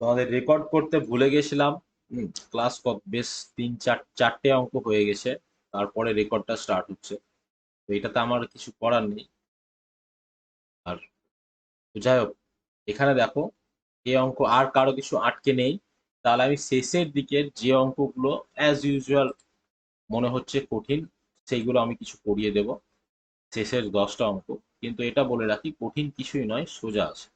তোমাদের রেকর্ড করতে ভুলে গেছিলাম। ক্লাস বেশ চারটে অঙ্ক হয়ে গেছে, তারপরে রেকর্ডটা স্টার্ট হচ্ছে। তো এটাতে আমার কিছু করার নেই। আর যাই হোক, এখানে দেখো, এই অঙ্ক আর কারো কিছু আটকে নেই। তাহলে আমি শেষের দিকের যে অঙ্কগুলো অ্যাজ ইউজুয়াল মনে হচ্ছে কঠিন, সেইগুলো আমি কিছু করিয়ে দেব। শেষের 10টা অঙ্ক, কিন্তু এটা বলে রাখি, কঠিন কিছুই নয়, সোজা আছে।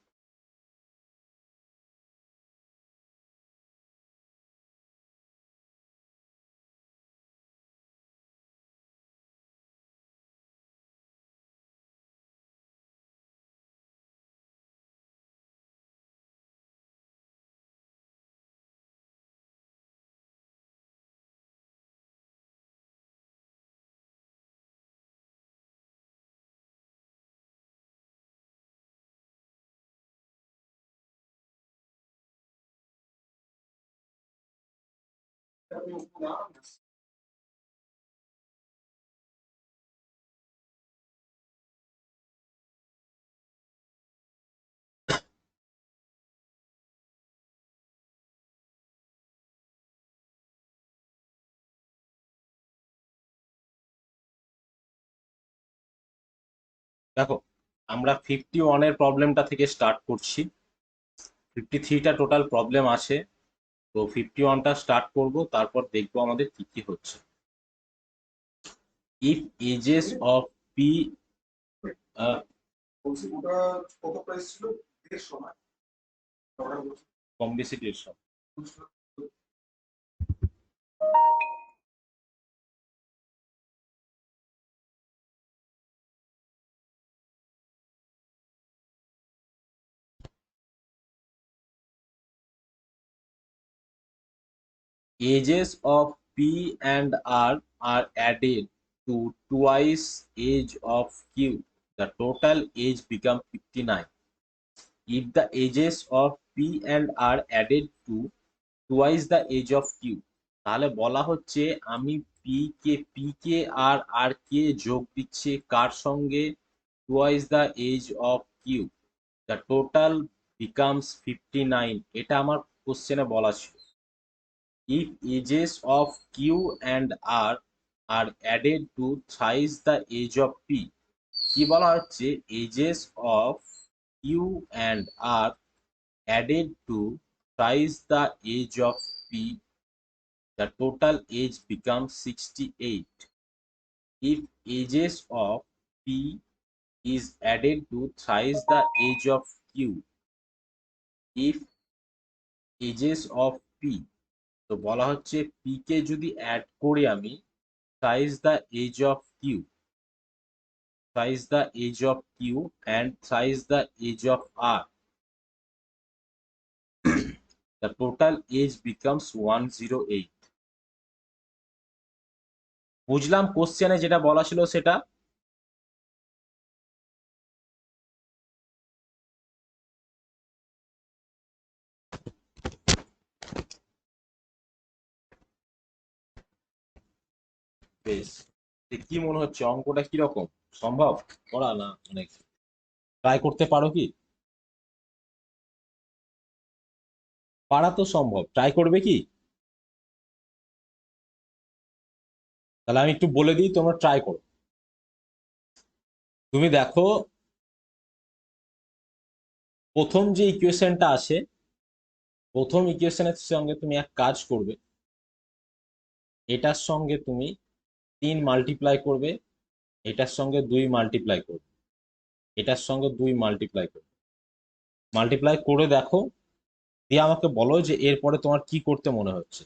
দেখো, আমরা 51-এর প্রবলেমটা থেকে স্টার্ট করছি। 53টা টোটাল প্রবলেম আছে। তো 51টা স্টার্ট করব, তারপর দেখবো আমাদের কি কি হচ্ছে। ইফ এজেস অফ পি, কম বেশি 150। Ages of P and R are added to twice age of Q. The total age becomes 59. If the ages of P and R added to twice the age of Q, তাহলে বলা হচ্ছে আমি P K আর আর কে যোগ দিচ্ছে কার সঙ্গে, twice the age of Q, the total becomes 59। এটা আমার কোশ্চেনে বলা ছিল। If ages of Q and R are added to thrice the age of P, কি বলা হচ্ছে, ages of Q and R added to thrice the age of P, the total age becomes 68. If ages of P is added to thrice the age of Q, if ages of P, তো বলা হচ্ছে P কে যদি add করি আমি, thrice the age of Q, thrice the age of Q and thrice the age of R, the total age becomes 108. বুঝলাম কোশ্চেনে যেটা বলা ছিল সেটা। বেশ, কি মনে হচ্ছে অঙ্কটা কিরকম, সম্ভব করা না অনেক? ট্রাই করতে পারো কি? পারা তো সম্ভব, ট্রাই করবে কি? তাহলে আমি একটু বলে দিই, তোমরা ট্রাই করো। তুমি দেখো, প্রথম যে ইকুয়েশনটা আছে, প্রথম ইকুয়েশনের সঙ্গে তুমি এক কাজ করবে, এটার সঙ্গে তুমি 3 মাল্টিপ্লাই করবে, এটার সঙ্গে 2 মাল্টিপ্লাই করবে, এটার সঙ্গে 2 মাল্টিপ্লাই করবে। মাল্টিপ্লাই করে দেখো, দিয়ে আমাকে বলো যে এরপরে তোমার কি করতে মনে হচ্ছে।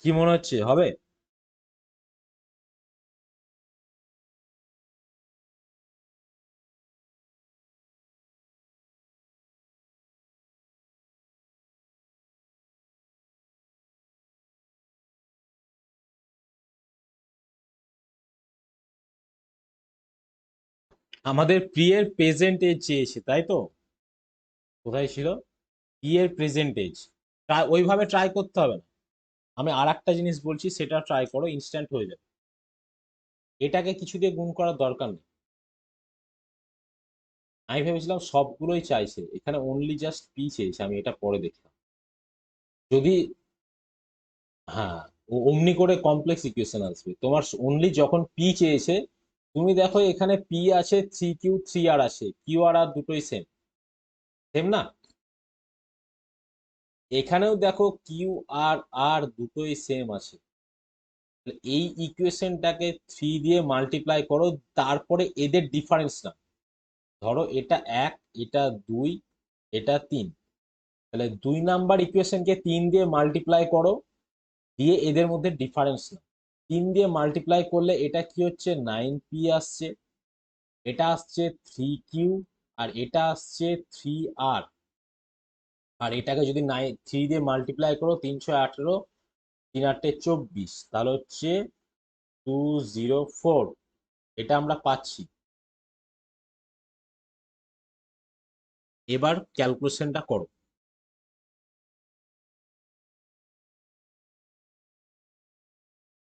কি মনে হচ্ছে হবে? আমাদের প্রিয়ের প্রেজেন্ট এজ চেয়েছে, তাই তো? কোথায় ছিল? প্রিয়ের প্রেজেন্ট এজ। ওইভাবে ট্রাই করতে হবে না। আমি আর একটা জিনিস বলছি, সেটা ট্রাই করো, ইনস্ট্যান্ট হয়ে যাবে। এটাকে কিছু দিয়ে গুণ করার দরকার নেই। আমি ভেবেছিলাম সবগুলোই চাইছে, এখানে অনলি জাস্ট পি চেয়েছে, আমি এটা পরে দেখলাম। যদি, হ্যাঁ, ও অমনি করে কমপ্লেক্স ইকুয়েশন আসবে তোমার অনলি যখন পি চেয়েছে। তুমি দেখো এখানে পি আছে, থ্রি কিউ থ্রি আর আছে, কিউ আর আর দুটোই সেম, সেম না? এখানেও দেখো কিউ আর আর দুটোই সেম আছে। তাহলে এই ইকুয়েশনটাকে থ্রি দিয়ে মাল্টিপ্লাই করো, তারপরে এদের ডিফারেন্স না। ধরো এটা এক, এটা দুই, এটা তিন। তাহলে 2 নাম্বার ইকুয়েশনকে 3 দিয়ে মাল্টিপ্লাই করো, দিয়ে এদের মধ্যে ডিফারেন্স না। 3 দিয়ে মাল্টিপ্লাই করলে এটা কি হচ্ছে, 9p আসছে। এটা আসছে 3q, আর এটা আসছে 3r। আর এটাকে যদি 3 দিয়ে মাল্টিপ্লাই করো, 318, 3 8 24, তাহলে হচ্ছে 204। এটা আমরা পাচ্ছি। এবার ক্যালকুলেশনটা করো,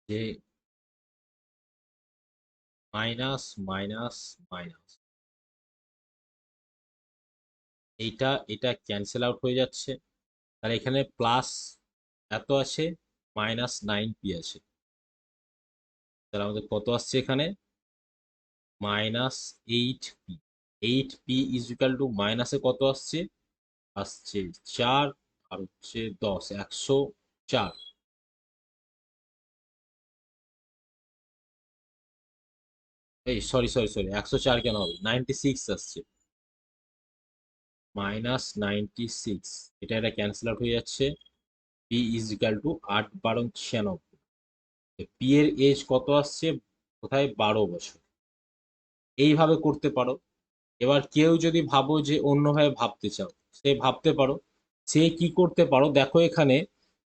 যে মাইনাস মাইনাস মাইনাস, এইটা এটা ক্যান্সেল আউট হয়ে যাচ্ছে। তাহলে এখানে প্লাস এত আছে, -9p আছে। তাহলে আমাদের কত আসছে এখানে, -8p। 8p is equal to মাইনাসে কত আসছে, আসছে 4, আর হচ্ছে 10, 104। এই সরি সরি সরি, 104 কেন হবে, 96 আসছে। -96, এটা ক্যান্সেল আউট হয়ে যাচ্ছে। P is equal to 8 × 12 = 96। P এর এজ কত আসছে, কোথায়, 12 বছর। এইভাবে করতে পারো। এবার কেউ যদি ভাবো যে অন্যভাবে ভাবতে চাও, সে ভাবতে পারো। সে কি করতে পারো, দেখো এখানে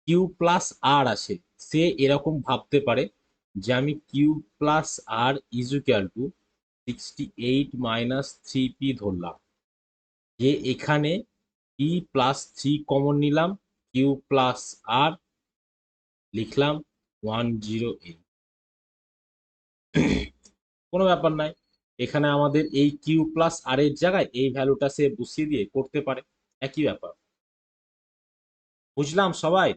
কিউ প্লাস আর আছে। সে এরকম ভাবতে পারে যে আমি Q plus R is equal to 68 - 3p ধরলাম, যে এখানে পি প্লাস থ্রি কমন নিলাম, কিউ প্লাস আর লিখলাম 108। কোনো ব্যাপার নাই। এখানে আমাদের এই কিউ প্লাস আর এর জায়গায় এই ভ্যালুটা সে বসিয়ে দিয়ে করতে পারে, একই ব্যাপার। বুঝলাম সবাই?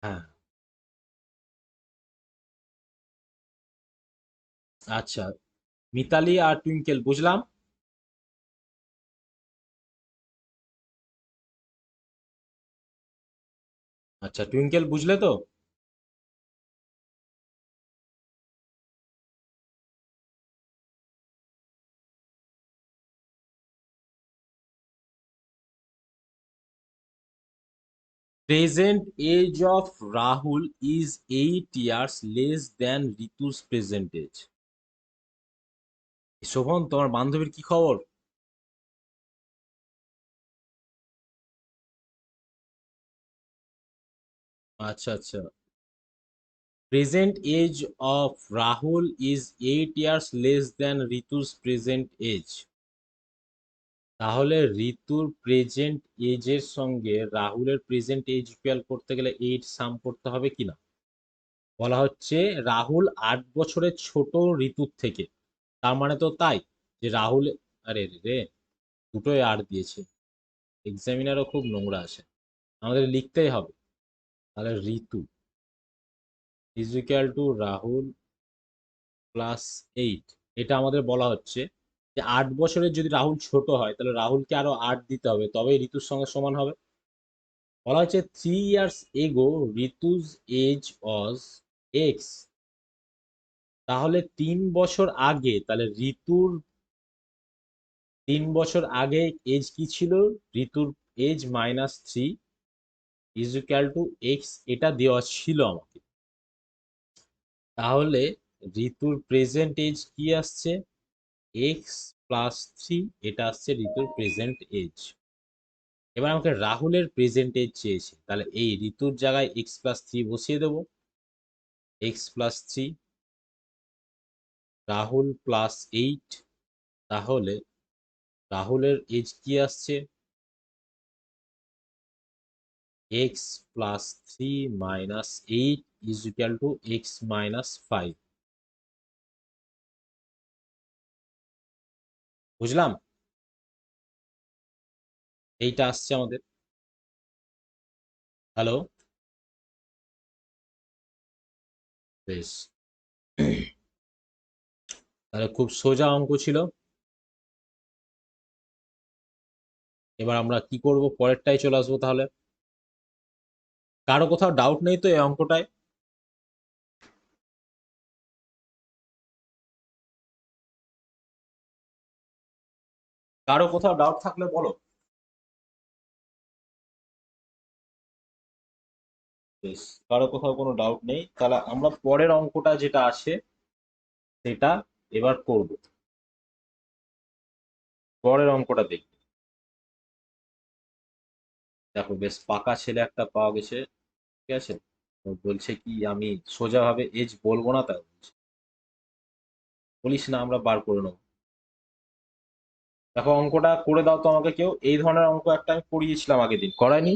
হ্যাঁ। আচ্ছা, মিতালি আর টুইঙ্কেল বুঝলাম। আচ্ছা, টুইঙ্কেল বুঝলে তো? Present age of Rahul is 8 years less than Ritu's present age. Shobhan, তোমার বান্ধবীর কি খবর? আচ্ছা আচ্ছা। Present age of Rahul is 8 years less than Ritu's present age. তাহলে ঋতুর প্রেজেন্ট এজের সঙ্গে রাহুলের প্রেজেন্ট এজ ইকুয়াল করতে গেলে 8 সাম করতে হবে কিনা। বলা হচ্ছে রাহুল 8 বছরের ছোট ঋতুর থেকে। তার মানে তো তাই, যে রাহুল, আরে রে, দুটোই আর দিয়েছে। এক্সামিনারও খুব নোংরা আছে, আমাদের লিখতেই হবে। তাহলে Ritu is equal to Rahul plus 8। এটা আমাদের বলা হচ্ছে যে 8 বছরের যদি রাহুল ছোট হয়, তাহলে রাহুলকে আরো 8 দিতে হবে, তবেই ঋতুর সঙ্গে সমান হবে। বলা হচ্ছে 3 years এগো ঋতুজ এজ ওয়াজ এক্স। তাহলে 3 বছর আগে, তাহলে ঋতুর 3 বছর আগে এজ কি ছিল, ঋতুর age -3। Is equal to X এটা দেওয়া ছিল আমাকে। তাহলে ঋতুর প্রেজেন্ট এজ কি আসছে? এক্স প্লাস থ্রি, এটা আসছে ঋতুর প্রেজেন্ট এজ। এবার আমাকে রাহুলের প্রেজেন্ট এজ চেয়েছে, তাহলে এই ঋতুর জায়গায় এক্স প্লাস থ্রি বসিয়ে দেবো। X plus three, Rahul plus eight, তাহলে রাহুলের এজ কি আসছে? X plus three minus eight is equal to X minus five. বুঝলাম? এইটা আসছে আমাদের। হ্যালো, বেশ, তাহলে খুব সোজা অঙ্ক ছিল। এবার আমরা কি করব, পরেরটাই চলে আসবো তাহলে। কারো কোথাও ডাউট নেই তো এই অঙ্কটায়? কারো কোথাও ডাউট থাকলে বলো। বেশ, কারো কোথাও কোনো ডাউট নেই, তাহলে আমরা পরের অঙ্কটা যেটা আছে সেটা এবার করব। পরের অঙ্কটা দেখি। দেখো, বেশ পাকা ছেলে একটা পাওয়া গেছে। ঠিক আছে, ও বলছে কি আমি সোজাভাবে এজ বলবো না, তাই বলছে। বলিস না, আমরা বার করে নেবো। দেখো, অঙ্কটা করে দাও তো আমাকে কেউ। এই ধরনের অঙ্ক একটা আমি করিয়েছিলাম আগের দিন, করায়নি?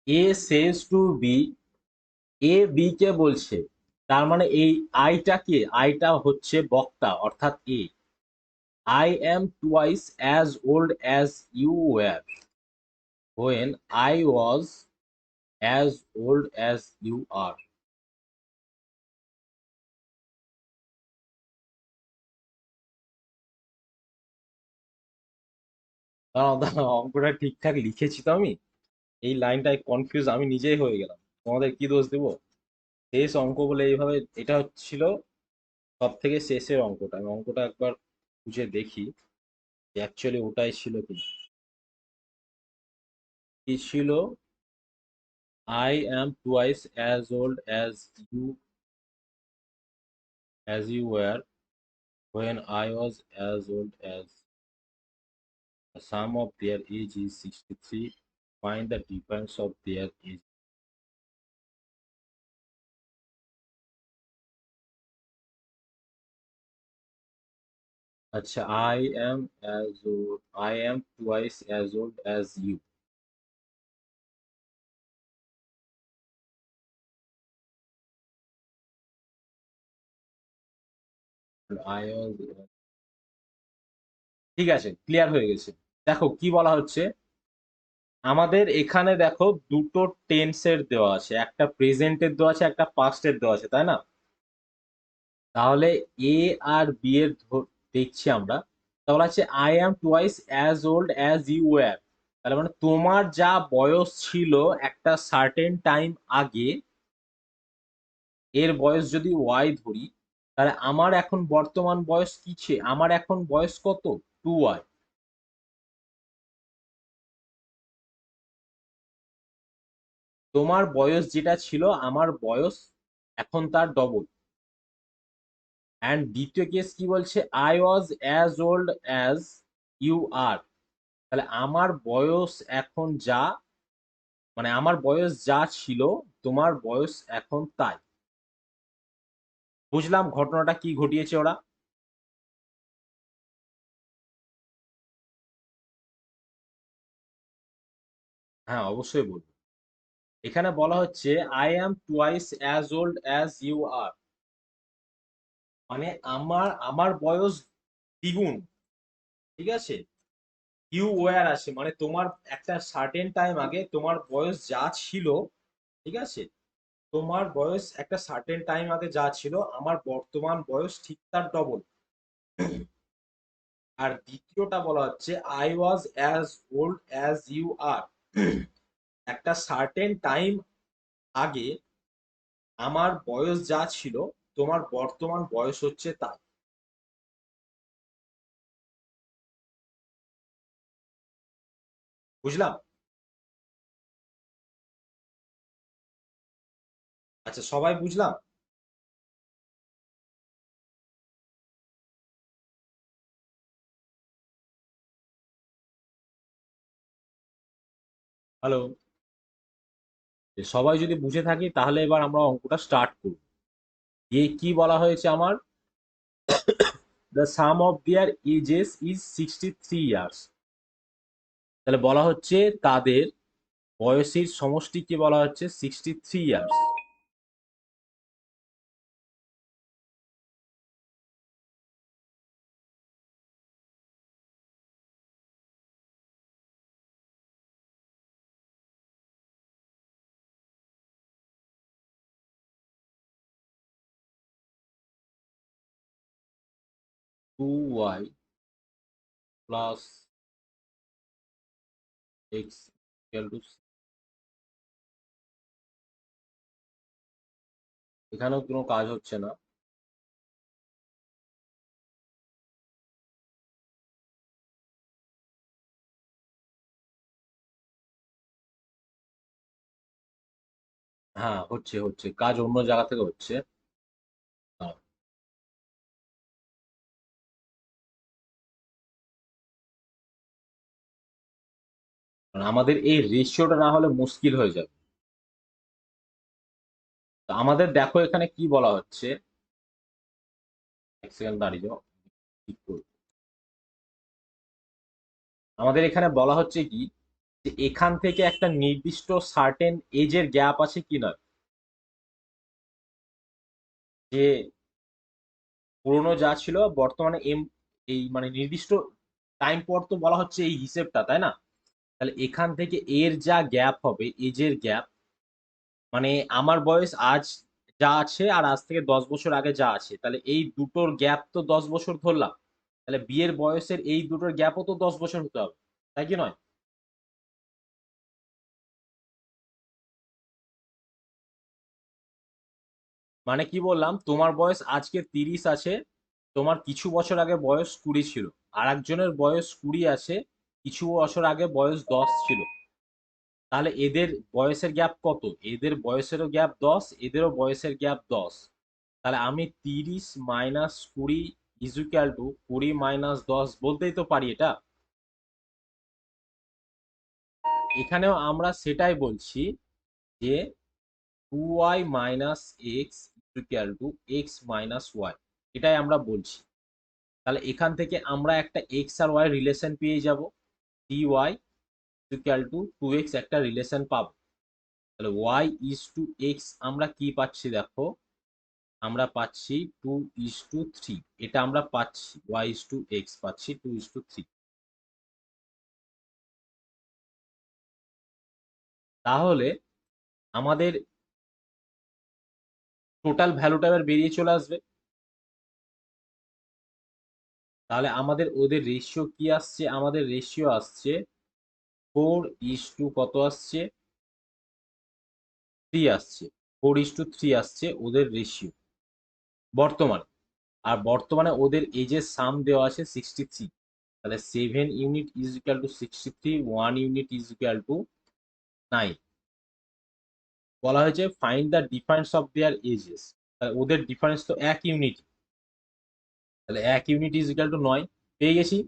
A says to B, A B কে বলছে, তার মানে এই আইটা কে? আইটা হচ্ছে বক্তা, অর্থাৎ এ। I am twice as old as you were when I was as old as you are. দাঁড়াও দাঁড়াও, অঙ্কটা ঠিকঠাক লিখেছি তো আমি? এই লাইনটায় কনফিউজ আমি নিজেই হয়ে গেলাম, তোমাদের কি দোষ দেবো? শেষ অঙ্ক বলে এইভাবে, এটা হচ্ছিল সব থেকে শেষের অঙ্কটা। আমি অঙ্কটা একবার খুঁজে দেখি অ্যাকচুয়ালি ওটাই ছিল কি। কি ছিল? I am twice as old as you were when I was as old as the sum of their age is 63. Find the difference of their age. আচ্ছা, I am twice as old as you. And I was, ঠিক আছে, clear হয়ে গেছে। দেখো কি বলা হচ্ছে, আমাদের এখানে দেখো দুটো টেন্সের দেওয়া আছে, একটা প্রেজেন্টের দেওয়া আছে, একটা পাস্টের দেওয়া আছে, তাই না? তাহলে এ আর বি এর দেখছি আমরা। তাহলে আছে I am twice as old as you were. তাহলে মানে তোমার যা বয়স ছিল একটা সার্টেন টাইম আগে, এর বয়স যদি ওয়াই ধরি, তাহলে আমার এখন বর্তমান বয়স কি আমার এখন বয়স কত? Two Y. তোমার বয়স যেটা ছিল আমার বয়স এখন তার ডবল। অ্যান্ড দ্বিতীয় কেস কি বলছে? I was as old as you are. তাহলে আমার বয়স এখন যা, মানে আমার বয়স যা ছিল তোমার বয়স এখন তাই। বুঝলাম ঘটনাটা কি ঘটিয়েছে ওরা। হ্যাঁ, অবশ্যই বলবো। এখানে বলা হচ্ছে I am twice as old as you are, মানে আমার আমার বয়স দ্বিগুণ। ঠিক আছে, ইউ ওয়্যার আসে মানে তোমার একটা সার্টেন টাইম আগে তোমার বয়স যা ছিল, ঠিক আছে, তোমার বয়স একটা সার্টেন টাইম আগে যা ছিল আমার বর্তমান বয়স ঠিক তার ডবল। আর দ্বিতীয়টা বলা হচ্ছে I was as old as you are. একটা সার্টেন টাইম আগে আমার বয়স যা ছিল তোমার বর্তমান বয়স হচ্ছে তাই। বুঝলাম? আচ্ছা, সবাই বুঝলাম? হ্যালো? সবাই যদি বুঝে থাকি তাহলে এবার আমরা অঙ্কটা স্টার্ট করব। কি বলা হয়েছে আমার? The sum of their ages is 63 years. তাহলে বলা হচ্ছে তাদের বয়সের সমষ্টিকে বলা হচ্ছে 63 years. Two Y plus X equal to, এখানেও কোনো কাজ হচ্ছে না। হ্যাঁ, হচ্ছে হচ্ছে কাজ অন্য জায়গা থেকে হচ্ছে। হ্যাঁ, কারণ আমাদের এই রেশিওটা না হলে মুশকিল হয়ে যাবে। তো আমাদের দেখো এখানে কি বলা হচ্ছে, এক সেকেন্ড দাঁড়িয়ে যাও, ঠিক করবো। আমাদের এখানে বলা হচ্ছে কি, যে এখান থেকে একটা নির্দিষ্ট সার্টেন এজের গ্যাপ আছে কি না, যে পুরনো যা ছিল বর্তমানে এই মানে নির্দিষ্ট টাইম পর তো বলা হচ্ছে এই হিসেবটা, তাই না? তাহলে এখান থেকে এর যা গ্যাপ হবে, এজের গ্যাপ, মানে আমার বয়স আজ যা আছে আর আজ থেকে 10 বছর আগে যা আছে, তাহলে এই দুটোর গ্যাপ তো 10 বছর ধরলাম। তাহলে বিয়ের বয়সের এই দুটোর গ্যাপও তো 10 বছর হতে হবে, তাই কি নয়? মানে কি বললাম, তোমার বয়স আজকে 30 আছে, তোমার কিছু বছর আগে বয়স 20 ছিল। আর একজনের বয়স 20 আছে, কিছু বছর আগে বয়স 10 ছিল। তাহলে এদের বয়সের গ্যাপ কত? এদের বয়সেরও গ্যাপ 10, এদেরও বয়সের গ্যাপ 10। তাহলে আমি 30 - 20 ইজুক্যাল টু 20 - 10 বলতেই তো পারি এটা। এখানেও আমরা সেটাই বলছি, যে 2y - x equal two x - y, এটাই আমরা বলছি। তাহলে এখান থেকে আমরা একটা এক্স আর ওয়াই রিলেশন পেয়ে যাব, dy ইকুয়াল টু 2x একটা রিলেশন পাবো। তাহলে y/x আমরা কি পাচ্ছি দেখো, আমরা পাচ্ছি 2:3, এটা আমরা পাচ্ছি y/x পাচ্ছি 2:3। তাহলে আমাদের টোটাল ভ্যালুটা এবার বেরিয়ে চলে আসবে। তাহলে আমাদের ওদের রেশিও কি আসছে? আমাদের রেশিও আসছে 4:, কত আসছে, 3 আসছে। 4:3 আসছে ওদের রেশিও বর্তমানে। আর বর্তমানে ওদের এজের সাম দেওয়া আছে 63। তাহলে 7 unit is equal to 63, 1 unit is equal to 9। বলা হয়েছে find the difference of their ages. তাহলে ওদের ডিফারেন্স তো 1 ইউনিট, তাহলে 1 ইউনিট ইজ ইকুয়াল টু 9। পেয়ে গেছি।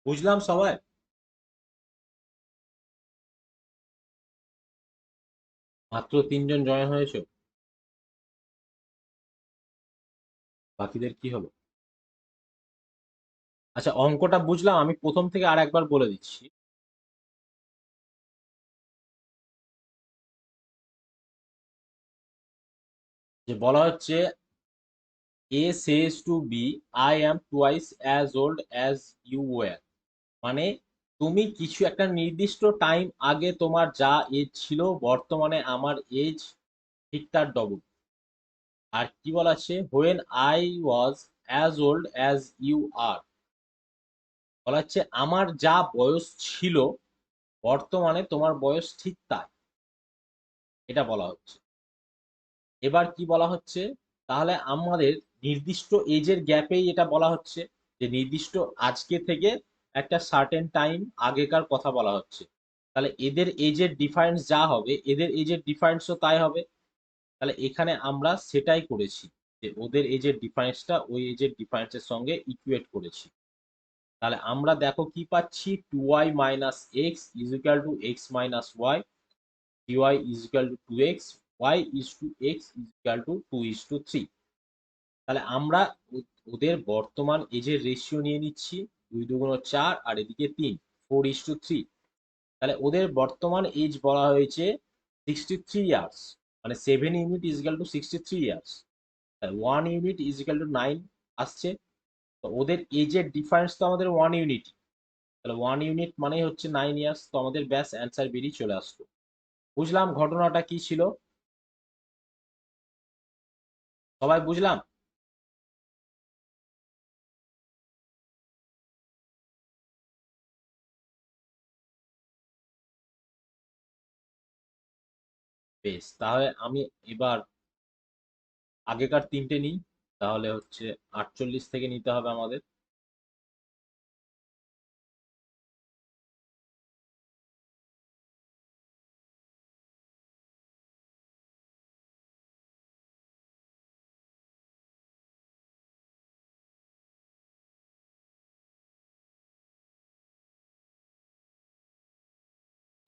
বুঝলাম সবাই? মাত্র 3 জন জয়েন হয়েছে, বাকিদের কি হলো? আচ্ছা, অঙ্কটা বুঝলাম, আমি প্রথম থেকে আর একবার বলে দিচ্ছি। যে বলা হচ্ছে A says to B, I am twice as old as you were. মানে তুমি কিছু একটা নির্দিষ্ট টাইম আগে তোমার যা এজ ছিল, বর্তমানে আমার এজ ঠিক তার ডবল। আর কি বলা আছে, when I was as old as you are, বলা হচ্ছে আমার যা বয়স ছিল বর্তমানে তোমার বয়স ঠিক তাই, এটা বলা হচ্ছে। এবার কি বলা হচ্ছে, তাহলে আমাদের নির্দিষ্ট এজের গ্যাপেই এটা বলা হচ্ছে, যে নির্দিষ্ট আজকে থেকে একটা সার্টেন টাইম আগেকার কথা বলা হচ্ছে। তাহলে এদের এজের ডিফারেন্স যা হবে, এদের এজের ডিফারেন্সও তাই হবে। তাহলে এখানে আমরা সেটাই করেছি, যে ওদের এজের ডিফারেন্সটা ওই এজের ডিফারেন্সের সঙ্গে ইকুয়েট করেছি। তাহলে আমরা দেখো কি পাচ্ছি, 2y minus X is equal to X minus Y, dy is equal to 2x, y is to x is equal to 2:3। তাহলে আমরা ওদের বর্তমান এজের রেশিও নিয়ে নিচ্ছি, 2 × 4 আর এদিকে 3, 4:3। তাহলে ওদের বর্তমান এজ বলা হয়েছে 63 ইয়ার্স, মানে 7 unit is equal to 63 years. তাহলে 1 ইউনিট ইজ ইকুয়াল টু 9 আসছে। তো ওদের এজের ডিফারেন্স তো আমাদের 1 ইউনিট, তাহলে 1 ইউনিট মানেই হচ্ছে 9 ইয়ার্স। তো আমাদের ব্যাস অ্যান্সার বেরিয়ে চলে আসতো। বুঝলাম ঘটনাটা কি ছিল? সবাই বুঝলাম? বেশ, তাহলে আমি এবার আগেকার তিনটে নিই। তাহলে হচ্ছে 48 থেকে নিতে হবে আমাদের।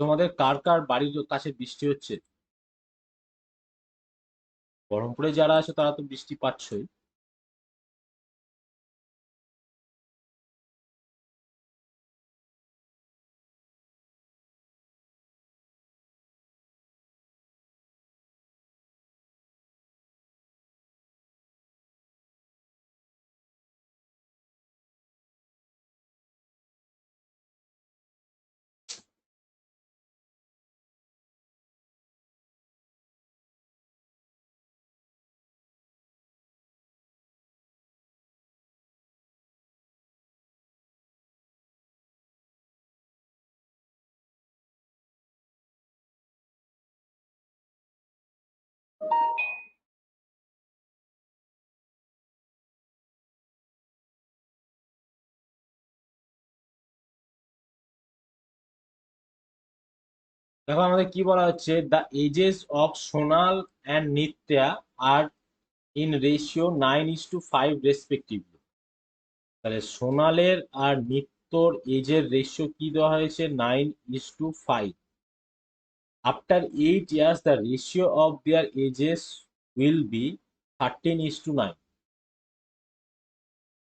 তোমাদের কার কার বাড়ির কাছে বৃষ্টি হচ্ছে? বহরমপুরে যারা আছে তারা তো বৃষ্টি পাচ্ছই। দেখো আমাদের কি বলা হচ্ছে, the ages of Sonal and Nitya are in ratio 9:5 respectively. তাহলে সোনালের আর নিত্যর এজের রেশিও কি দেওয়া হয়েছে, 9:5। After 8 years the ratio of their ages will be 13:9।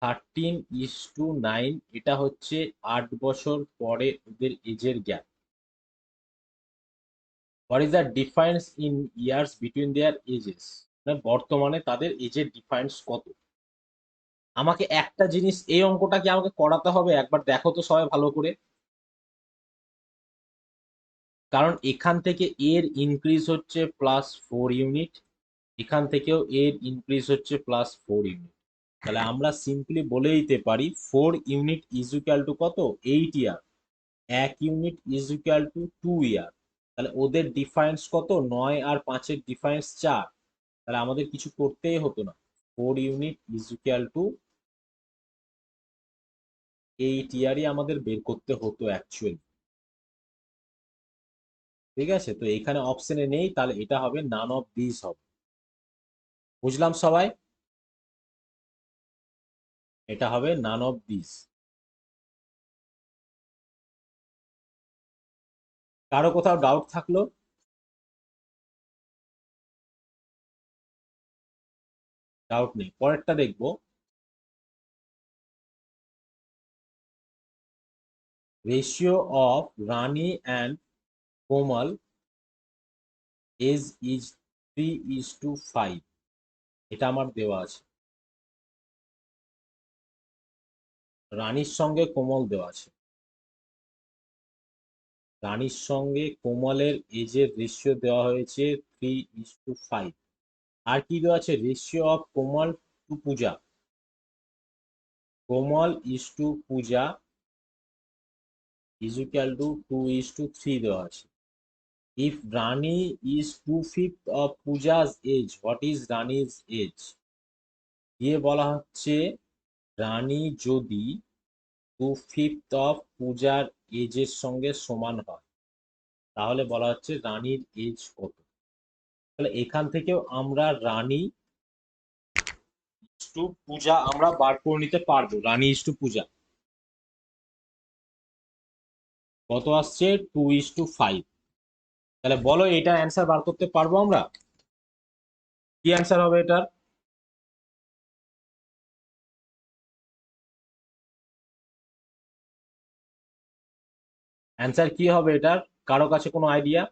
13:9, এটা হচ্ছে 8 বছর পরে ওদের এজের গ্যাপ। What is the difference in years between their ages, মানে বর্তমানে তাদের এজের ডিফারেন্স কত। আমাকে একটা জিনিস, এই অঙ্কটা কি আমাকে করাতে হবে একবার দেখো তো সবাই ভালো করে। কারণ এখান থেকে এর ইনক্রিজ হচ্ছে +4 ইউনিট, এখান থেকেও এর ইনক্রিজ হচ্ছে +4 ইউনিট। তাহলে আমরা সিম্পলি বলে দিতে পারি 4 ইউনিট ইজ ইকুয়াল টু কত, 8 ইয়ার। 1 ইউনিট ইজ ইকুয়াল টু 2 ইয়ার। তাহলে ওদের ডিফারেন্স কত, 9 আর 5-এর ডিফারেন্স 4। তাহলে আমাদের কিছু করতেই হতো না, 4 ইউনিট ইজ ইকুয়াল টু 8 ইয়ারই আমাদের বের করতে হতো অ্যাকচুয়ালি। ঠিক আছে, তো এখানে অপশনে নেই, তাহলে এটা হবে নান অফ দিস হবে। বুঝলাম সবাই? এটা হবে নান অফ দিস। কারো কোথাও ডাউট থাকলো? ডাউট নেই, পরেরটা দেখবো। Ratio of Rani and Komal is 3:5। এটা আমার দেওয়া আছে। রানীর সঙ্গে কোমল দেওয়া আছে। রানীর সঙ্গে কোমলের এজের রেশিও দেওয়া হয়েছে 3:5। আর কি দেওয়া আছে? Ratio of Komal to Puja. Komal is to Puja is equal to 2:3 দেওয়া আছে। If Rani is 2/5 of Puja's age, what is Rani's age? দিয়ে বলা হচ্ছে রানী যদি 2/5 অফ পূজার এজের সঙ্গে সমান হয়, তাহলে বলা হচ্ছে রানীর এজ কত। তাহলে এখান থেকেও আমরা রানী টু পূজা আমরা বার করে নিতে পারবো। রানী ইজ টু পূজা কত আসছে? 2:5। তাহলে বলো এটা অ্যান্সার বার করতে পারবো আমরা? কি অ্যান্সার হবে এটার? অ্যান্সার কি হবে এটার? কারো কাছে কোনো আইডিয়া?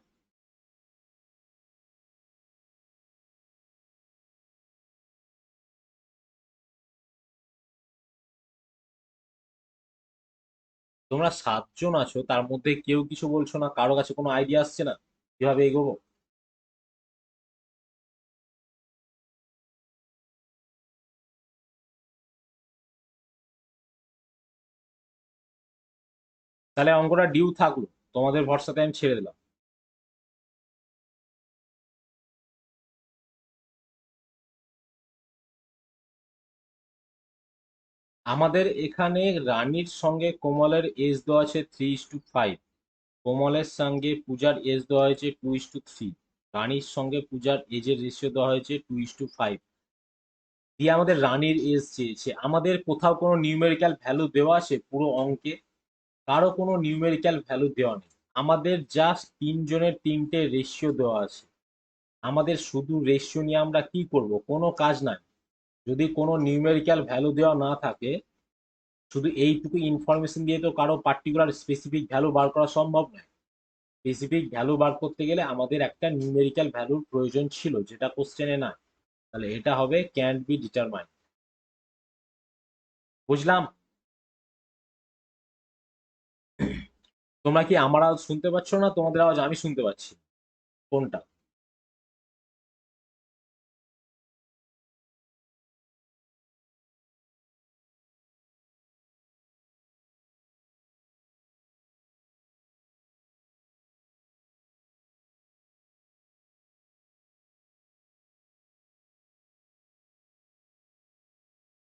তোমরা 7 জন আছো, তার মধ্যে কেউ কিছু বলছো না, কারো কাছে কোনো আইডিয়া আসছে না কিভাবে এগোবো? তাহলে অঙ্কটা ডিউ থাকলো, তোমাদের ভরসাতে আমি ছেড়ে দিলাম। আমাদের এখানে রানীর সঙ্গে কোমলের এজ দেওয়া আছে 3:5। কোমলের সঙ্গে পূজার এজ দেওয়া হয়েছে 2:3। রানীর সঙ্গে পূজার এজের রেশিও দেওয়া হয়েছে 2:5। দিয়ে আমাদের রানীর এজ চেয়েছে। আমাদের কোথাও কোনো নিউমেরিক্যাল ভ্যালু দেওয়া আছে পুরো অঙ্কে? কারো কোনো নিউমেরিক্যাল ভ্যালু দেওয়া নেই। আমাদের জাস্ট 3 জনের 3টে রেশিও দেওয়া আছে। আমাদের শুধু রেশিও নিয়ে আমরা কি করব? কোনো কাজ নাই। যদি কোনো নিউমেরিক্যাল ভ্যালু দেওয়া না থাকে, শুধু এইটুকু ইনফরমেশন দিয়ে তো কারো পার্টিকুলার স্পেসিফিক ভ্যালু বার করা সম্ভব নয়। স্পেসিফিক ভ্যালু বার করতে গেলে আমাদের একটা নিউমেরিক্যাল ভ্যালুর প্রয়োজন ছিল, যেটা কোশ্চেনে না। তাহলে এটা হবে ক্যান্ট বি ডিটারমাইন। বুঝলাম? তোমরা কি আমার আওয়াজ শুনতে পাচ্ছ না তোমাদের আওয়াজ আমি শুনতে পাচ্ছি? কোনটা?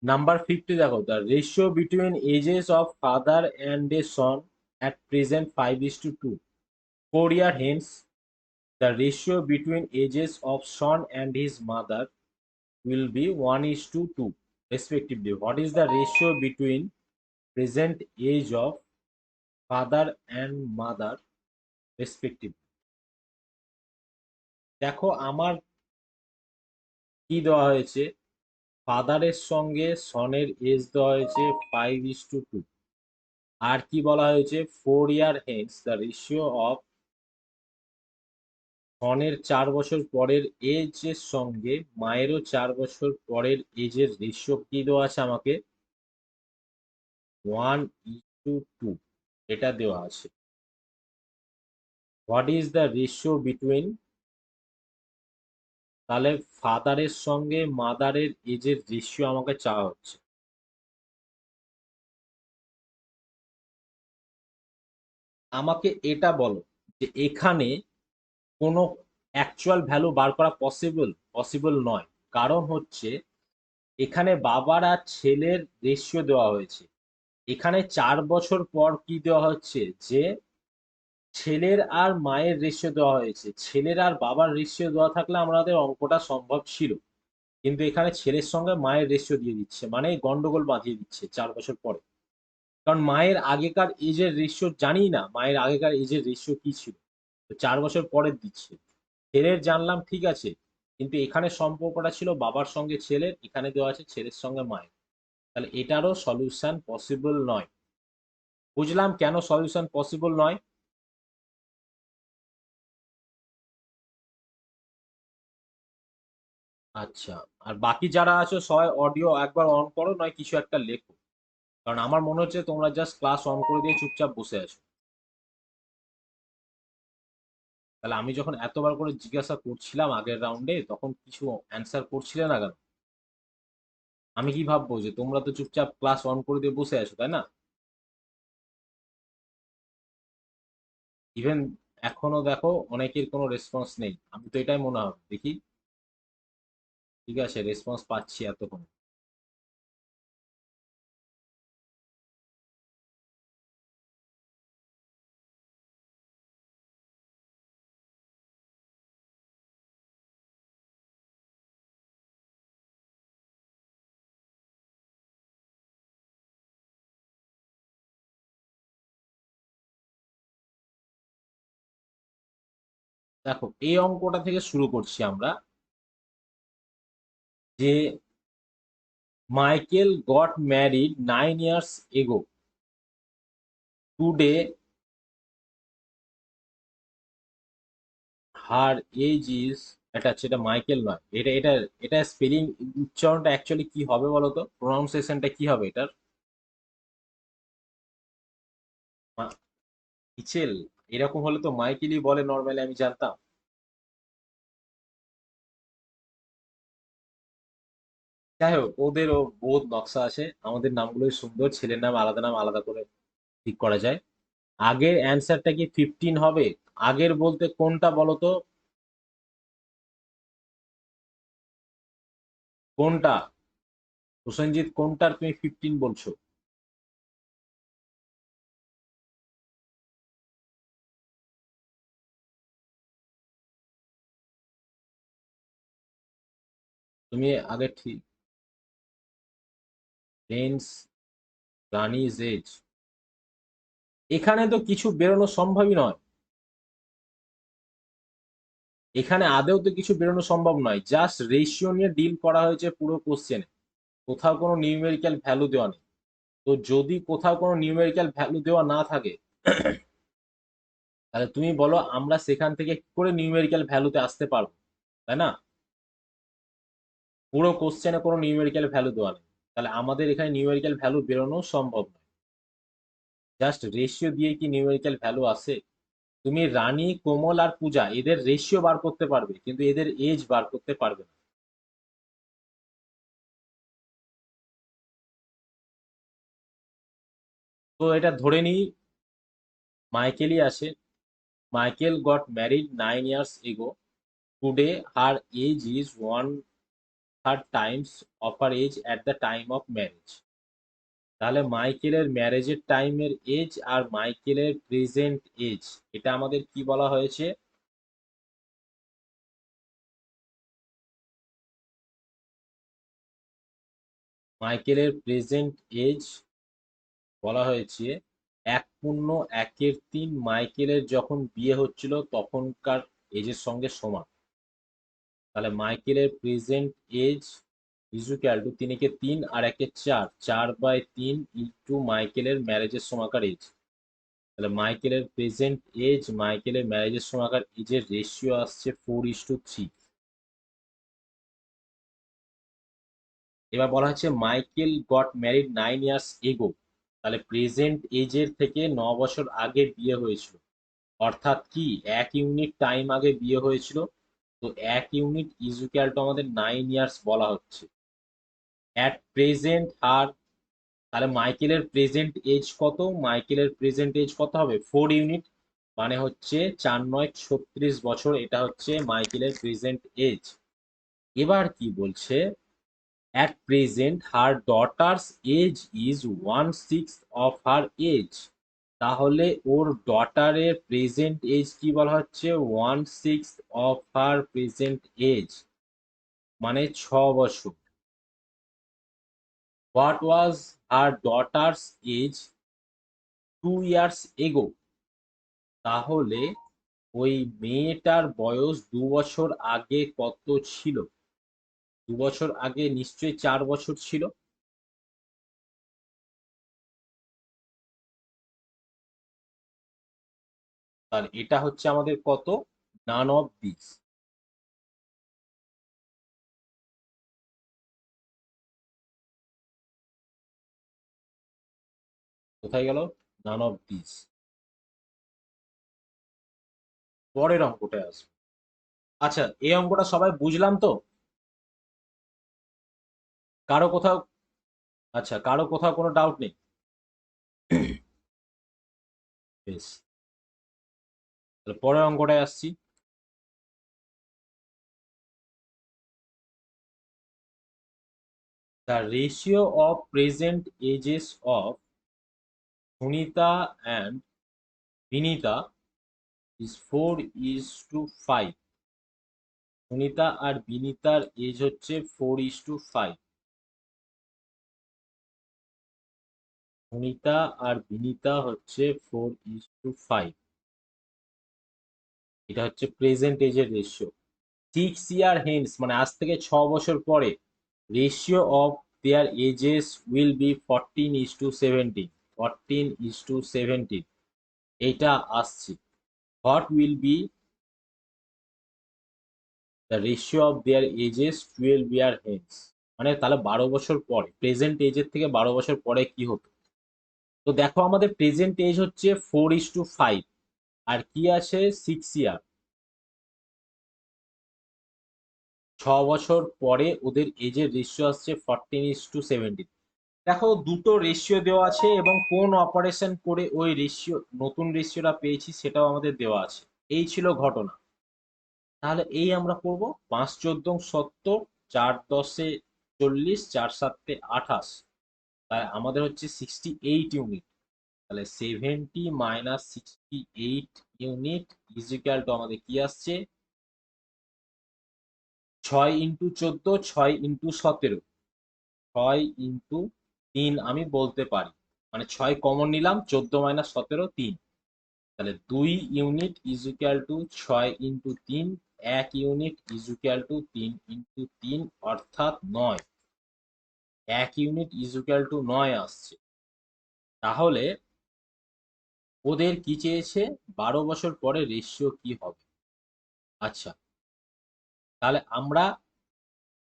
নাম্বার 50 দেখো, the ratio between ages of father and a son at present 5:2. 4 year hence, the ratio between ages of son and his mother will be 1:2 respectively. What is the ratio between present age of father and mother respectively? দেখো আমার কি দেওয়া হয়েছে, ফাদারের সঙ্গে সনের age দেওয়া হয়েছে 5:2। আর কি বলা হয়েছে? 4 year hence the ratio of সনের 4 বছর পরের এজের সঙ্গে মায়েরও 4 বছর পরের এজের রেশিও কি দেওয়া আছে আমাকে? 1:2 এটা দেওয়া আছে। What is the ratio between? তাহলে ফাদারের সঙ্গে মাদারের এজের রেশিও আমাকে চাওয়া হচ্ছে। আমাকে এটা বলো যে এখানে কোনো অ্যাকচুয়াল ভ্যালু বার করা পসিবল? পসিবল নয়। কারণ হচ্ছে এখানে বাবার আর ছেলের রেশিও দেওয়া হয়েছে। এখানে 4 বছর পর কি দেওয়া হচ্ছে? যে ছেলের আর মায়ের রেশিও দেওয়া হয়েছে। ছেলের আর বাবার রেশিও দেওয়া থাকলে আমাদের অঙ্কটা সম্ভব ছিল, কিন্তু এখানে ছেলের সঙ্গে মায়ের রেশিও দিয়ে দিচ্ছে, মানে গন্ডগোল বাঁধিয়ে দিচ্ছে 4 বছর পরে। কারণ মায়ের আগেকার এজের রেশিও জানি না, মায়ের আগেকার এজের রেশিও কি ছিল। 4 বছর পরে দিচ্ছে। ছেলের জানলাম ঠিক আছে, কিন্তু এখানে সম্পর্কটা ছিল বাবার সঙ্গে ছেলের, এখানে দেওয়া আছে ছেলের সঙ্গে মায়ের। তাহলে এটারও সলিউশন পসিবল নয়। বুঝলাম কেন সলিউশন পসিবল নয়। আচ্ছা, আর বাকি যারা আছো সবাই অডিও একবার অন করো, নয় কিছু একটা লেখো। কারণ আমার মনে হচ্ছে তোমরা জাস্ট ক্লাস অন করে দিয়ে চুপচাপ বসে আছো। তাহলে আমি যখন এতবার করে জিজ্ঞাসা করছিলাম আগের রাউন্ডে, তখন কিছু অ্যান্সার করছিলে না কেন? আমি কি ভাববো যে তোমরা তো চুপচাপ ক্লাস অন করে দিয়ে বসে আছো, তাই না? ইভেন এখনো দেখো অনেকের কোনো রেসপন্স নেই, আমি তো এটাই মনে হয় দেখি। ঠিক আছে, রেসপন্স পাচ্ছি এতক্ষণ। দেখো, এই অঙ্কটা থেকে শুরু করছি আমরা, যে মাইকেল গট ম্যারিড 9 years এগো, টুডে হার এজ ইজ, এটা হচ্ছে, এটা মাইকেল নয়, এটা স্পেলিং উচ্চারণটা অ্যাকচুয়ালি কি হবে বলো তো, প্রোনাউন্সিয়েশনটা কি হবে এটার? মিচেল? এরকম হলে তো মাইকেলই বলে নর্মালি, আমি জানতাম। যাই হোক, ওদেরও বহুত নকশা আছে, আমাদের নামগুলোই সুন্দর, ছেলের নাম আলাদা, নাম আলাদা করে ঠিক করা যায়। আগের অ্যান্সারটা কি 15 হবে? আগের বলতে কোনটা বলো তো? কোনটা প্রসেনজিৎ, কোনটার তুমি 15 বলছো? তুমি আগে ঠিক, রেন্স, রানিজ এজ, এখানে তো কিছু বেরোনো সম্ভবই নয়। এখানে আদেও তো কিছু বেরোনো সম্ভব নয়, জাস্ট রেশিও নিয়ে ডিল করা হয়েছে পুরো কোশ্চেনে, কোথাও কোনো নিউমেরিক্যাল ভ্যালু দেওয়া নেই। তো যদি কোথাও কোনো নিউমেরিক্যাল ভ্যালু দেওয়া না থাকে, তাহলে তুমি বলো আমরা সেখান থেকে কি করে নিউমেরিক্যাল ভ্যালুতে আসতে পারবো, তাই না? পুরো কোশ্চেনে কোনো নিউমেরিক্যাল ভ্যালু দেওয়া নেই, তাহলে আমাদের এখানে নিউমেরিক্যাল ভ্যালু বেরোনো সম্ভব নয়। জাস্ট রেশিও দিয়ে কি নিউমেরিক্যাল ভ্যালু আসে? তুমি রানী, কোমল আর পূজা, এদের রেশিও বার করতে পারবে, কিন্তু এদের এজ বার করতে পারবে না। তো এটা ধরে নিই মাইকেলই আসে। Michael got married 9 years ago, today her age is 1/3 times of her age at the time of marriage. তাহলে মাইকেলের ম্যারেজের টাইমের এজ আর মাইকেলের প্রেজেন্ট এজ, এটা আমাদের কি বলা হয়েছে? মাইকেলের প্রেজেন্ট এজ বলা হয়েছে 1.1/3 মাইকেলের যখন বিয়ে হচ্ছিল তখনকার এজের সঙ্গে সমান। তাহলে মাইকেলের প্রেজেন্ট এজ ইজুক্যাল টু 3 × 3 আর 1 × 4, 4/3 ইন্টু মাইকেলের ম্যারেজের সময়কার এজ। তাহলে মাইকেলের প্রেজেন্ট এজ মাইকেলের ম্যারেজের সময়কার এজের রেশিও আসছে 4:3। এবার বলা হচ্ছে মাইকেল গট ম্যারিড 9 years এগো, তাহলে প্রেজেন্ট এজের থেকে 9 বছর আগে বিয়ে হয়েছিল, অর্থাৎ কি 1 ইউনিট টাইম আগে বিয়ে হয়েছিল। তো 1 ইউনিট ইজুক্যাল টু আমাদের 9 ইয়ার্স বলা হচ্ছে। অ্যাট প্রেজেন্ট আর, তাহলে মাইকেলের প্রেজেন্ট এজ কত? মাইকেলের প্রেজেন্ট এজ কত হবে? 4 ইউনিট, মানে হচ্ছে 4 × 9 = 36 বছর, এটা হচ্ছে মাইকেলের প্রেজেন্ট এজ। এবার কি বলছে? At present her daughter's age is 1/6 of her age. তাহলে ওর ডটারের প্রেজেন্ট এজ কি বলা হচ্ছে? 1/6 অফ হার প্রেজেন্ট এজ, মানে 6 বছর। What was her daughter's age 2 years এগো? তাহলে ওই মেয়েটার বয়স 2 বছর আগে কত ছিল? 2 বছর আগে নিশ্চয়ই 4 বছর ছিল। আর এটা হচ্ছে আমাদের কত? None of this. কোথায় গেল? None of this. পরের অঙ্কটায় আসবে। আচ্ছা, এই অঙ্কটা সবাই বুঝলাম তো? কারো কোথাও, আচ্ছা কারো কোথাও কোনো ডাউট নেই? বেশ, তাহলে পরের অঙ্কটায় আসছি। The ratio of present ages of Sunita and Vinita is 4:5. Sunita আর বিনিতার এজ হচ্ছে 4:5। সুনিতা আর বিনিতা হচ্ছে 4:5। এটা হচ্ছে প্রেজেন্ট এজের রেশিও। 6 year hence মানে আজ থেকে 6 বছর পরে ratio of their ages will be 14:17। 14:17 এইটা আসছে। What will be the ratio of their ages 12 year hence? মানে তাহলে 12 বছর পরে, প্রেজেন্ট এজের থেকে 12 বছর পরে কি হতো? তো দেখো আমাদের প্রেজেন্ট এজ হচ্ছে 4:5 আর কি আছে 6 year। 6 বছর পরে ওদের এজের রেশিও আসছে 14:17। দেখো দুটো রেশিও দেওয়া আছে এবং কোন অপারেশন করে ওই রেশিও নতুন রেশিওটা পেয়েছি সেটাও আমাদের দেওয়া আছে। এই ছিল ঘটনা। তাহলে এই আমরা করব 5×14 = 4×10 = 40, 4×7 = 28। তাই আমাদের হচ্ছে 68 ইউনিট। তাহলে 70 - 68 ইউনিট ইজ ইকুয়াল টু আমাদের কি আসছে? 6×14, 6×17। 6×3 আমি বলতে পারি, মানে 6 কমন নিলাম, 14 - 17 3। তাহলে 2 unit is equal two 6×3। 1 unit is equal two 3×3 অর্থাৎ 9। 1 ইউনিট ইজ ইকুয়াল টু 9 আসছে। তাহলে ওদের কি চেয়েছে? 12 বছর পরে রেশিও কি হবে। আচ্ছা, তাহলে আমরা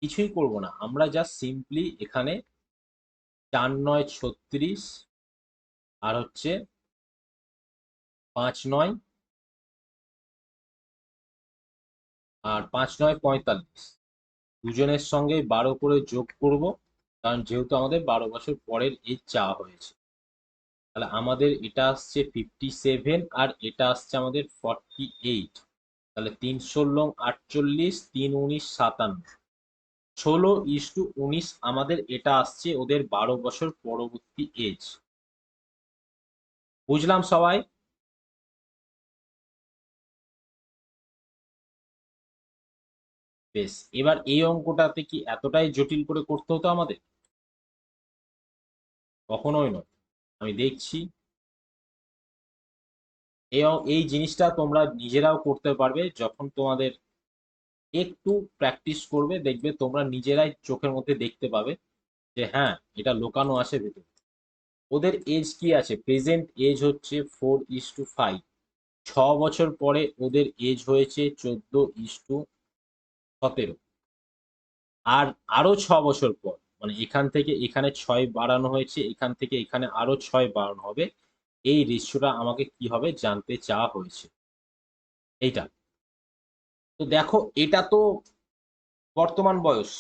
কিছুই করব না, আমরা জাস্ট সিম্পলি এখানে 4×9 = 36 আর হচ্ছে 5×9 আর 5×9 = 45। দুজনের সঙ্গে 12 করে যোগ করব, কারণ যেহেতু আমাদের 12 বছর পরের এজ চাওয়া হয়েছে। তাহলে আমাদের এটা আসছে 57 আর এটা আসছে আমাদের 48। তাহলে 3×16 = 48, 3×19 = 57। 16:19 আমাদের এটা আসছে ওদের 12 বছর পরবর্তী এজ। বুঝলাম সবাই? বেশ, এবার এই অঙ্কটাতে কি এতটাই জটিল করে করতে হতো আমাদের? কখনোই নয়। আমি দেখছি এই জিনিসটা তোমরা নিজেরাও করতে পারবে যখন তোমাদের একটু প্র্যাকটিস করবে, দেখবে তোমরা নিজেরাই চোখের মধ্যে দেখতে পাবে যে হ্যাঁ এটা লোকানো আছে ভেতরে। ওদের এজ কি আছে? প্রেজেন্ট এজ হচ্ছে 4:5। 6 বছর পরে ওদের এজ হয়েছে 14:17। আর আরো 6 বছর পর, মানে এখান থেকে এখানে 6 বাড়ানো হয়েছে, এখান থেকে এখানে আরো 6 বাড়ানো হবে। এই রেশিওটা আমাকে কি হবে জানতে চাওয়া হয়েছে। এইটা তো দেখো, এটা তো বর্তমান বয়স,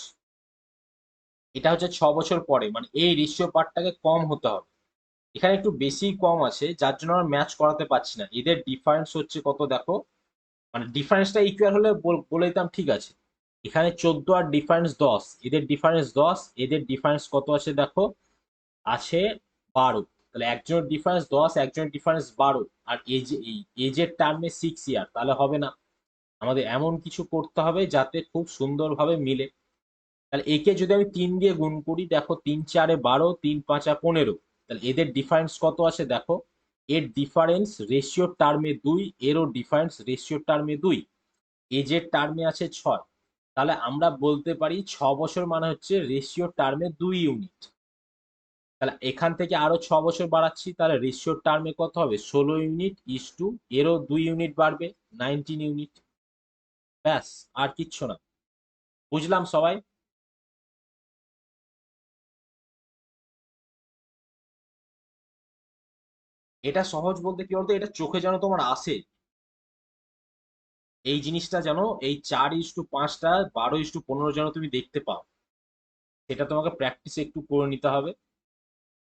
এটা হচ্ছে 6 বছর পরে, মানে এই রেশিও পার্টটাকে কম হতে হবে। এখানে একটু বেশি কম আছে যার জন্য আমরা ম্যাচ করাতে পারছি না। এদের ডিফারেন্স হচ্ছে কত দেখো, মানে ডিফারেন্সটা ইকুয়াল হলে বলে দিতাম ঠিক আছে। এখানে 14 আর ডিফারেন্স 10, এদের ডিফারেন্স 10, এদের ডিফারেন্স কত আছে দেখো, আছে 12। তাহলে একজনের ডিফারেন্স 10, একজনের ডিফারেন্স 12, আর এজের টার্মে 6 ইয়ার, তাহলে হবে না। আমাদের এমন কিছু করতে হবে যাতে খুব সুন্দরভাবে মিলে। তাহলে একে যদি আমি 3 দিয়ে গুণ করি, দেখো 3×4 = 12, 3×5 = 15। তাহলে এদের ডিফারেন্স কত আছে দেখো, এর ডিফারেন্স রেশিও টার্মে 2, এরও ডিফারেন্স রেশিও টার্মে 2, এজের টার্মে আছে 6। তাহলে আমরা বলতে পারি 6 বছর মানে হচ্ছে রেশিও টার্মে 2 ইউনিট। তাহলে এখান থেকে আরো 6 বছর বাড়াচ্ছি, তাহলে রেশিও টার্মে কত হবে? 16 ইউনিট ইস টু এরও 2 ইউনিট বাড়বে, 19 ইউনিট। ব্যাস, আর কিচ্ছু না। বুঝলাম সবাই? এটা সহজ বলতে কি বলতো, এটা চোখে যেন তোমার আসে এই জিনিসটা, যেন এই 4:5টা 12:15 যেন তুমি দেখতে পাও। সেটা তোমাকে প্র্যাকটিস একটু করে নিতে হবে,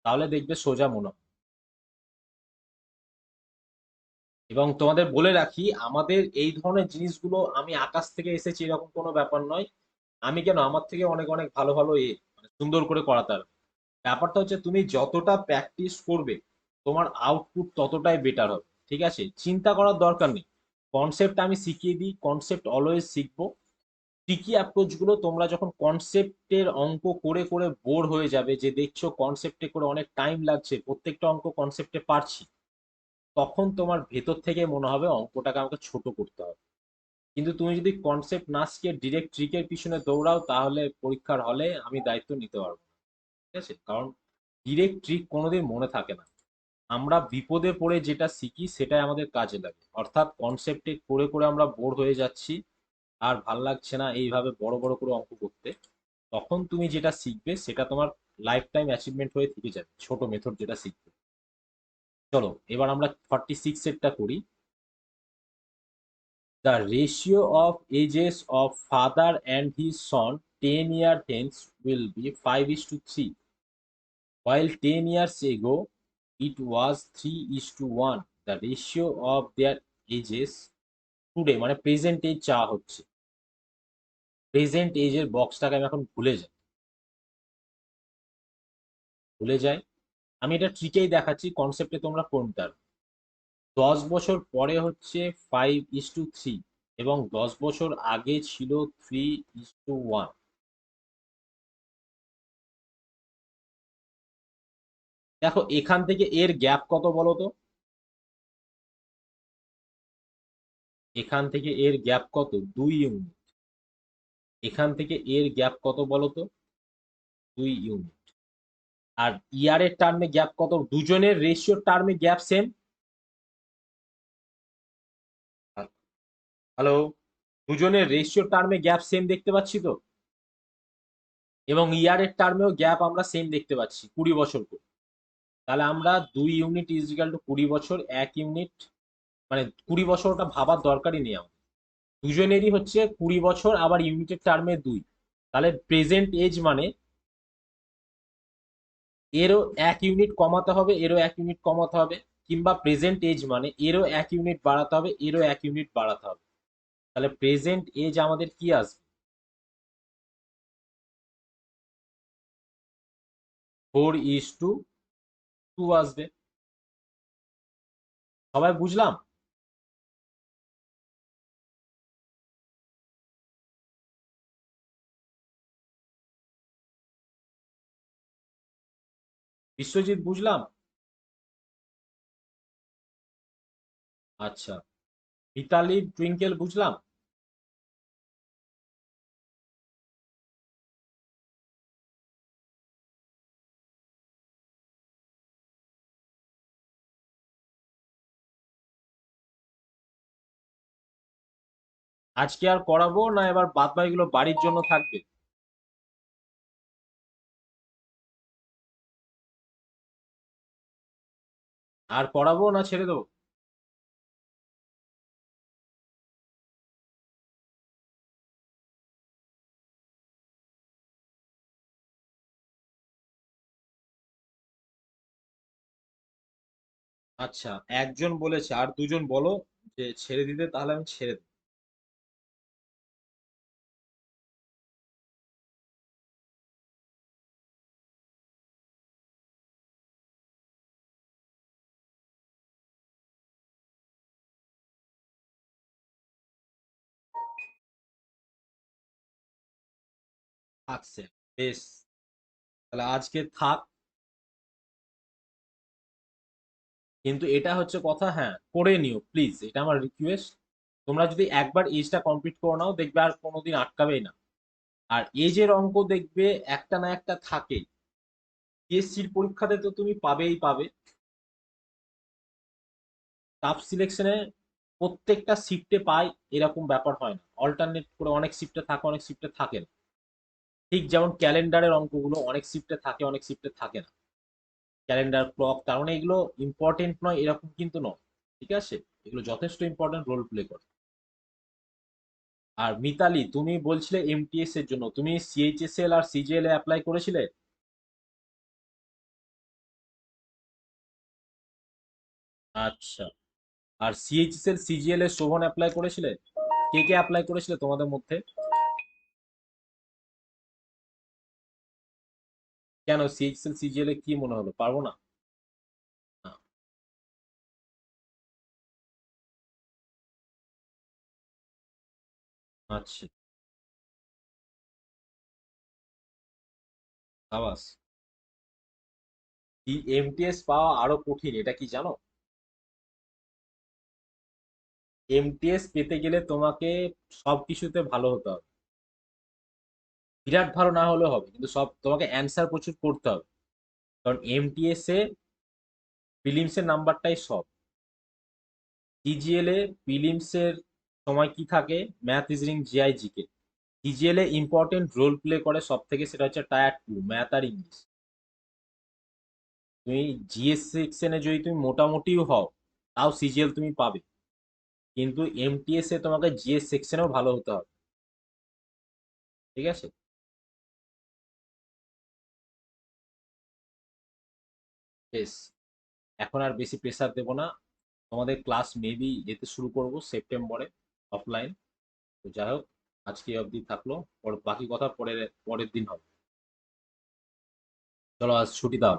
তাহলে দেখবে সোজা মনে হবে। এবং তোমাদের বলে রাখি, আমাদের এই ধরনের জিনিসগুলো আমি আকাশ থেকে এসেছি এরকম কোনো ব্যাপার নয়। আমি কেন, আমার থেকে অনেক অনেক ভালো ভালো মানে সুন্দর করে করাতে পারবে। ব্যাপারটা হচ্ছে তুমি যতটা প্র্যাকটিস করবে তোমার আউটপুট ততটাই বেটার হবে। ঠিক আছে, চিন্তা করার দরকার নেই। কনসেপ্ট আমি শিখিয়ে দিই, কনসেপ্ট অলওয়েজ শিখবো। ট্রিকি অ্যাপ্রোচ গুলো তোমরা যখন কনসেপ্টের অঙ্ক করে করে বোর হয়ে যাবে, যে দেখছো কনসেপ্টে করে অনেক টাইম লাগছে, প্রত্যেকটা অঙ্ক কনসেপ্টে পারছি, তখন তোমার ভেতর থেকে মনে হবে অঙ্কটাকে আমাকে ছোট করতে হবে। কিন্তু তুমি যদি কনসেপ্ট না শিখে ডিরেক্ট ট্রিকের পিছনে দৌড়াও, তাহলে পরীক্ষার হলে আমি দায়িত্ব নিতে পারবো না। ঠিক আছে, কারণ ডিরেক্ট ট্রিক কোনোদিন মনে থাকে না। আমরা বিপদে পড়ে যেটা শিখি সেটাই আমাদের কাজে লাগে, অর্থাৎ কনসেপ্টে করে করে আমরা বোর হয়ে যাচ্ছি, আর ভাল লাগছে না এইভাবে বড় বড় করে অঙ্ক করতে। তখন তুমি যেটা শিখবে সেটা তোমার লাইফ টাইম অ্যাচিভমেন্ট হয়ে থেকে যাবে, ছোট মেথড যেটা শিখবে। চলো এবার আমরা 46 এরটা করি। The ratio of ages of father and his son 10 years hence will be 5:3, while 10 years ago it was 3:1. The ratio of their ages today, মানে প্রেজেন্ট এজ চাওয়া হচ্ছে। প্রেজেন্ট এজের বক্সটাকে আমি এখন ভুলে যাই। আমি এটা ট্রিকেই দেখাচ্ছি, কনসেপ্টে তোমরা কোনটার। 10 বছর পরে হচ্ছে 5:3, এবং 10 বছর আগে ছিল 3:1। দেখো এখান থেকে এর গ্যাপ কত বলো তো? এখান থেকে এর গ্যাপ কত? 2 ইউনিট। এখান থেকে এর গ্যাপ কত বলো তো? 2 ইউনিট। আর ইয়ারের টার্মে গ্যাপ কত? দুজনের রেশিওর টার্মে গ্যাপ সেম। হ্যালো, দুজনের রেশিও টার্মে গ্যাপ সেম দেখতে পাচ্ছি তো? এবং ইয়ারের টার্মেও গ্যাপ আমরা সেম দেখতে পাচ্ছি, 20 বছর করে। তাহলে আমরা 2 ইউনিট ইজ ইকাল টু 20 বছর, 1 ইউনিট মানে 20 বছরটা ভাবার দরকারই নেই আমাদের। দুজনেরই হচ্ছে 20 বছর, আবার ইউনিটের টার্মে 2। তাহলে প্রেজেন্ট এজ মানে এরও 1 ইউনিট কমাতে হবে, এরও 1 ইউনিট কমাতে হবে। কিংবা প্রেজেন্ট এজ মানে এরও 1 ইউনিট বাড়াতে হবে, এরও 1 ইউনিট বাড়াতে হবে। তাহলে প্রেজেন্ট এজ আমাদের কি আসবে? 4:2 আসবে। সবাই বুঝলাম? বিশ্বজিৎ বুঝলাম? আচ্ছা, মিতালি টুইঙ্কেল বুঝলাম। আজকে আর করাবো না, এবার বাদ বাকিগুলো বাড়ির জন্য থাকবে? আর করাবো না ছেড়ে দেবো? আচ্ছা, একজন বলেছে, আর দুজন বলো যে ছেড়ে দিতে, তাহলে আমি ছেড়ে দেবো। আচ্ছা, বেশ, তাহলে আজকে থাক। কিন্তু এটা হচ্ছে কথা, হ্যাঁ করে নিও প্লিজ, এটা আমার রিকোয়েস্ট। তোমরা যদি একবার এজটা কমপ্লিট করে নাও, দেখবে আর কোনোদিন আটকাবেই না। আর এজের অঙ্ক দেখবে একটা না একটা থাকে, পিএসসির পরীক্ষাতে তো তুমি পাবেই পাবে। স্টাফ সিলেকশনে প্রত্যেকটা শিফটে পাই এরকম ব্যাপার হয় না, অল্টারনেট করে অনেক শিফটে থাকে, অনেক শিফটে থাকে না। ঠিক যেমন ক্যালেন্ডারের অঙ্কগুলো অনেক শিফটে থাকে, অনেক শিফটে থাকে না। ক্যালেন্ডার ক্লক, তার মানে এগুলো ইম্পর্টেন্ট নয় এরকম কিন্তু নয়, ঠিক আছে? এগুলো যথেষ্ট ইম্পর্টেন্ট রোল প্লে করে। আর মিতালি, তুমি বলছিলে এমটিএস এর জন্য, তুমি সিএইচএসএল আর সিজিএল এ অ্যাপ্লাই করেছিলে? আচ্ছা। আর সিএইচএসএল সিজিএল এর শোভন অ্যাপ্লাই করেছিলে? কে কে অ্যাপ্লাই করেছিলে তোমাদের মধ্যে? কেন, সিএইচএসএল সিজিএল এ কি মনে হলো পারবো না? না। আচ্ছা। আবাস। এমটিএস পাওয়া আরো কঠিন, এটা কি জানো? এমটিএস পেতে গেলে তোমাকে সবকিছুতে ভালো হতে হবে। বিরাট ভালো না হলেও হবে, কিন্তু সব তোমাকে অ্যান্সার প্রচুর করতে হবে। কারণ এমটিএস এ প্রিলিমস এর নাম্বারটাই সব। সিজিএল এ প্রিলিমস এর সময় কি থাকে? Math, reasoning, GI, GK. CGL এ ইম্পর্টেন্ট রোল প্লে করে সব থেকে, সেটা হচ্ছে টায়ার 2 ম্যাথ আর ইংলিশ। তুমি জিএস সেকশনে যদি তুমি মোটামুটিও হও, তাও সিজিএল তুমি পাবে। কিন্তু এমটিএস এ তোমাকে জিএস সেকশনেও ভালো হতে হবে, ঠিক আছে? বেশ, এখন আর বেশি প্রেসার দেবো না। তোমাদের ক্লাস মেবি যেতে শুরু করব সেপ্টেম্বরে, অফলাইন। তো যাই হোক, আজকে এই অবধি থাকলো, বাকি কথা পরের পরের দিন হবে। চলো আজ ছুটি দাও।